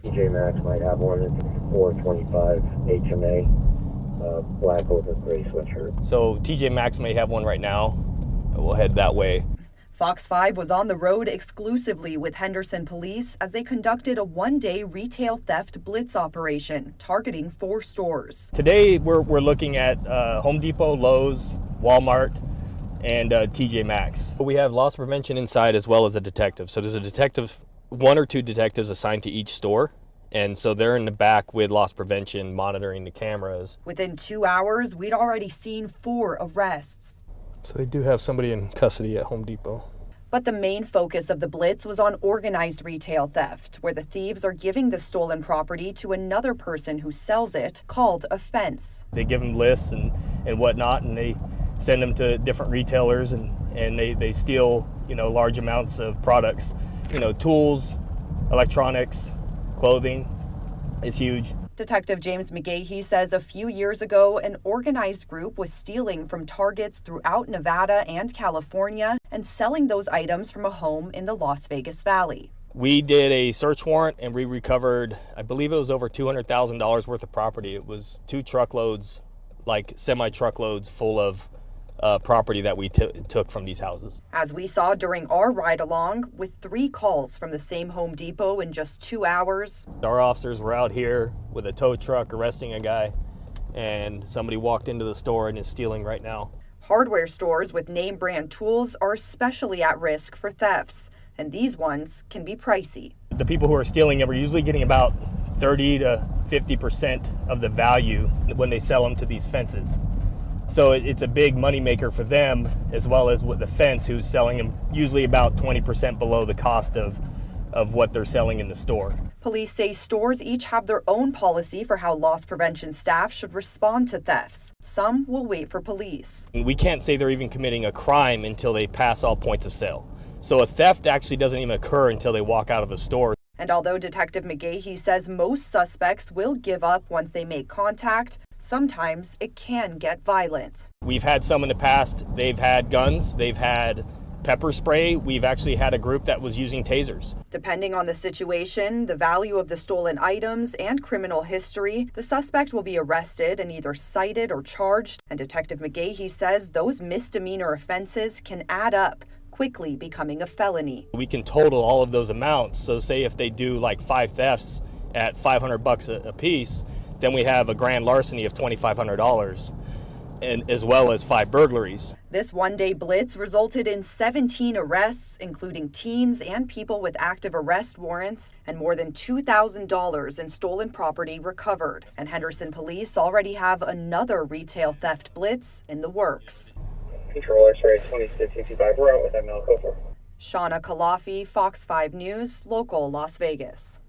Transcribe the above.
TJ Maxx might have one. It's 425 HMA, black over gray sweatshirt. So TJ Maxx may have one right now. We'll head that way. FOX5 was on the road exclusively with Henderson Police as they conducted a one-day retail theft blitz operation targeting 4 stores. Today we're looking at Home Depot, Lowe's, Walmart, and TJ Maxx. We have loss prevention inside as well as a detective. So there's a detective, 1 or 2 detectives assigned to each store. And so they're in the back with loss prevention, monitoring the cameras. Within 2 hours, we'd already seen 4 arrests. So they do have somebody in custody at Home Depot. But the main focus of the blitz was on organized retail theft, where the thieves are giving the stolen property to another person who sells it, called a fence. They give them lists and whatnot, and they send them to different retailers, and they steal, large amounts of products, tools, electronics, clothing. Is huge. Detective James McGahee says a few years ago, an organized group was stealing from Targets throughout Nevada and California and selling those items from a home in the Las Vegas Valley. We did a search warrant and we recovered, I believe it was over $200,000 worth of property. It was 2 truckloads, like semi-truckloads full of property that we took from these houses. As we saw during our ride along, with 3 calls from the same Home Depot in just 2 hours. Our officers were out here with a tow truck arresting a guy, and somebody walked into the store and is stealing right now. Hardware stores with name brand tools are especially at risk for thefts, and these ones can be pricey. The people who are stealing it are usually getting about 30 to 50% of the value when they sell them to these fences. So it's a big moneymaker for them, as well as with the fence, who's selling them usually about 20% below the cost of what they're selling in the store. Police say stores each have their own policy for how loss prevention staff should respond to thefts. Some will wait for police. We can't say they're even committing a crime until they pass all points of sale. So a theft actually doesn't even occur until they walk out of the store. And although Detective McGahee says most suspects will give up once they make contact, sometimes it can get violent. We've had some in the past. They've had guns, they've had pepper spray. We've actually had a group that was using tasers. Depending on the situation, the value of the stolen items, and criminal history, the suspect will be arrested and either cited or charged. And Detective McGahee says those misdemeanor offenses can add up, quickly becoming a felony. We can total all of those amounts. So say if they do like 5 thefts at $500 a piece, then we have a grand larceny of $2,500, and as well as 5 burglaries. This one-day blitz resulted in 17 arrests, including teens and people with active arrest warrants, and more than $2,000 in stolen property recovered. And Henderson Police already have another retail theft blitz in the works. Control X-ray 2665, we're out with ML Cofer. Shauna Kalafi, Fox 5 News, local Las Vegas.